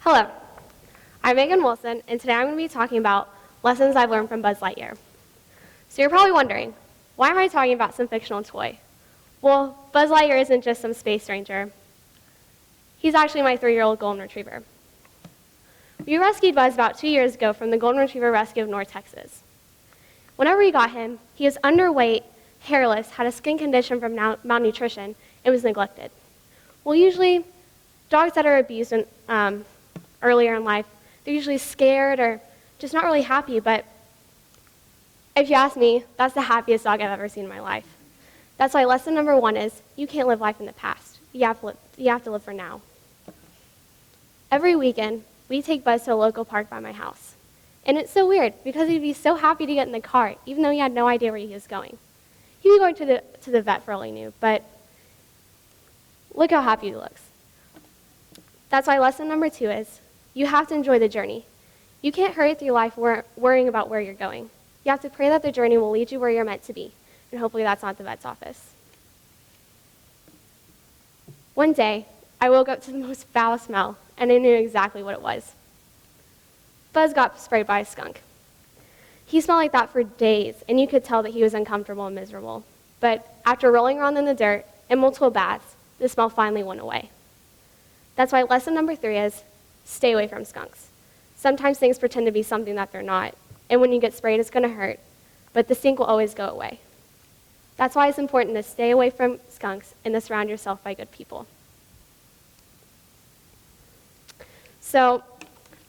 Hello, I'm Meagan Wilson, and today I'm going to be talking about lessons I've learned from Buzz Lightyear. So you're probably wondering, why am I talking about some fictional toy? Well, Buzz Lightyear isn't just some space ranger. He's actually my 3-year-old golden retriever. We rescued Buzz about 2 years ago from the Golden Retriever Rescue of North Texas. Whenever we got him, he was underweight, hairless, had a skin condition from malnutrition, and was neglected. Well, usually, dogs that are abused earlier in life, they're usually scared or just not really happy, but if you ask me, that's the happiest dog I've ever seen in my life. That's why lesson number 1 is, you can't live life in the past. You have to live for now. Every weekend, we take Buzz to a local park by my house. And it's so weird, because he'd be so happy to get in the car, even though he had no idea where he was going. He'd be going to the vet for all he knew, but look how happy he looks. That's why lesson number 2 is, you have to enjoy the journey. You can't hurry through life worrying about where you're going. You have to pray that the journey will lead you where you're meant to be, and hopefully that's not the vet's office. One day, I woke up to the most foul smell, and I knew exactly what it was. Buzz got sprayed by a skunk. He smelled like that for days, and you could tell that he was uncomfortable and miserable. But after rolling around in the dirt and multiple baths, the smell finally went away. That's why lesson number 3 is, stay away from skunks. Sometimes things pretend to be something that they're not, and when you get sprayed, it's going to hurt, but the stink will always go away. That's why it's important to stay away from skunks and to surround yourself by good people. So,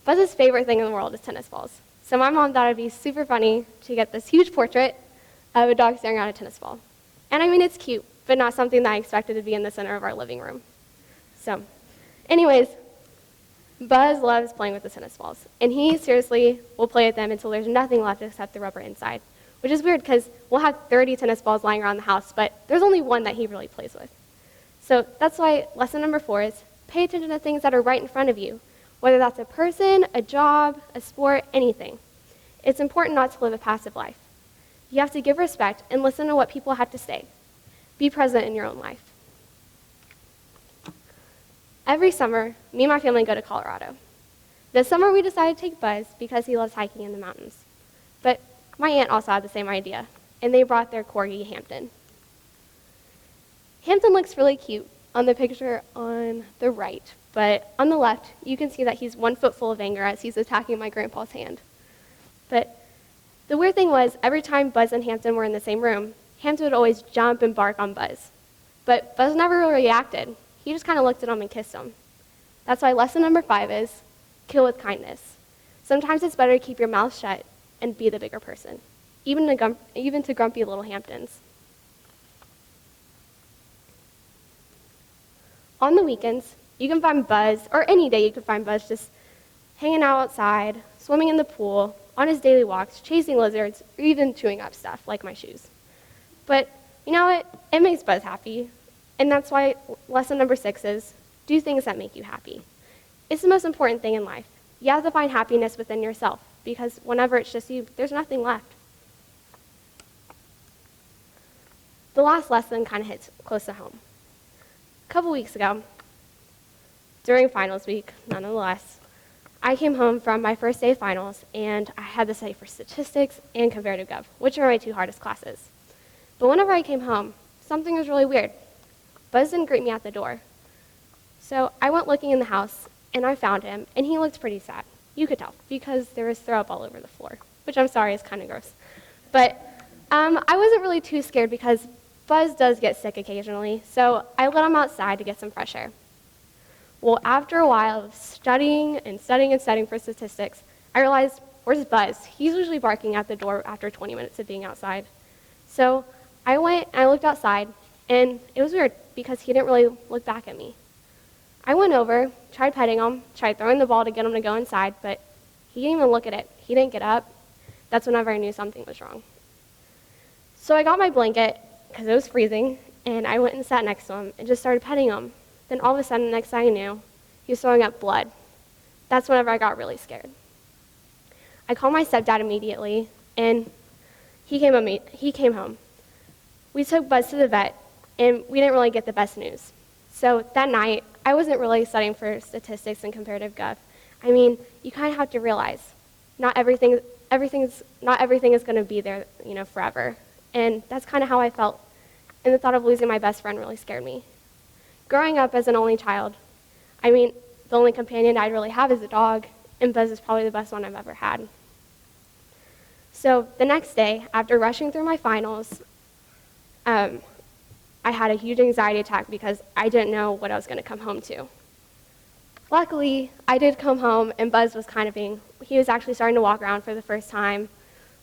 Buzz's favorite thing in the world is tennis balls. So my mom thought it'd be super funny to get this huge portrait of a dog staring at a tennis ball. And I mean, it's cute, but not something that I expected to be in the center of our living room. So, anyways, Buzz loves playing with the tennis balls, and he seriously will play with them until there's nothing left except the rubber inside, which is weird because we'll have 30 tennis balls lying around the house, but there's only one that he really plays with. So that's why lesson number 4 is, pay attention to things that are right in front of you, whether that's a person, a job, a sport, anything. It's important not to live a passive life. You have to give respect and listen to what people have to say. Be present in your own life. Every summer, me and my family go to Colorado. This summer, we decided to take Buzz because he loves hiking in the mountains. But my aunt also had the same idea, and they brought their corgi, Hampton. Hampton looks really cute on the picture on the right, but on the left, you can see that he's 1 foot full of anger as he's attacking my grandpa's hand. But the weird thing was, every time Buzz and Hampton were in the same room, Hampton would always jump and bark on Buzz. But Buzz never really reacted. He just kind of looked at him and kissed him. That's why lesson number 5 is, kill with kindness. Sometimes it's better to keep your mouth shut and be the bigger person, even to grumpy little Hamptons. On the weekends, you can find Buzz, or any day you can find Buzz just hanging out outside, swimming in the pool, on his daily walks, chasing lizards, or even chewing up stuff like my shoes. But you know what? It makes Buzz happy. And that's why lesson number 6 is, do things that make you happy. It's the most important thing in life. You have to find happiness within yourself, because whenever it's just you, there's nothing left. The last lesson kind of hits close to home. A couple weeks ago, during finals week, nonetheless, I came home from my first day of finals, and I had to study for statistics and comparative gov, which are my 2 hardest classes. But whenever I came home, something was really weird. Buzz didn't greet me at the door. So I went looking in the house, and I found him, and he looked pretty sad. You could tell, because there was throw up all over the floor, which I'm sorry is kind of gross. But I wasn't really too scared because Buzz does get sick occasionally, so I let him outside to get some fresh air. Well, after a while of studying for statistics, I realized, where's Buzz? He's usually barking at the door after 20 minutes of being outside. So I went and I looked outside, and it was weird because he didn't really look back at me. I went over, tried petting him, tried throwing the ball to get him to go inside, but he didn't even look at it. He didn't get up. That's whenever I knew something was wrong. So I got my blanket, because it was freezing, and I went and sat next to him and just started petting him. Then all of a sudden, the next thing I knew, he was throwing up blood. That's whenever I got really scared. I called my stepdad immediately, and he came home. We took Buzz to the vet, and we didn't really get the best news. So that night, I wasn't really studying for statistics and comparative gov. I mean, you kind of have to realize not everything is going to be there, forever. And that's kind of how I felt. And the thought of losing my best friend really scared me. Growing up as an only child, I mean, the only companion I'd really have is a dog, and Buzz is probably the best one I've ever had. So the next day, after rushing through my finals, I had a huge anxiety attack because I didn't know what I was going to come home to. Luckily, I did come home, and Buzz was he was actually starting to walk around for the first time,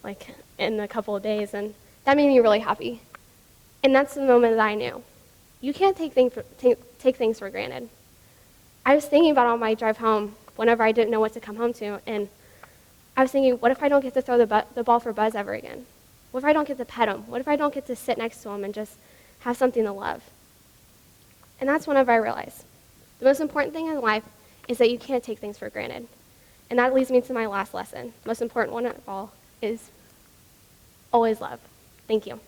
like in a couple of days, and that made me really happy. And that's the moment that I knew. You can't take things for granted. I was thinking about on my drive home, whenever I didn't know what to come home to, and I was thinking, what if I don't get to throw the ball for Buzz ever again? What if I don't get to pet him? What if I don't get to sit next to him and just have something to love? And that's whenever I realized the most important thing in life is that you can't take things for granted. And that leads me to my last lesson. Most important one of all is always love. Thank you.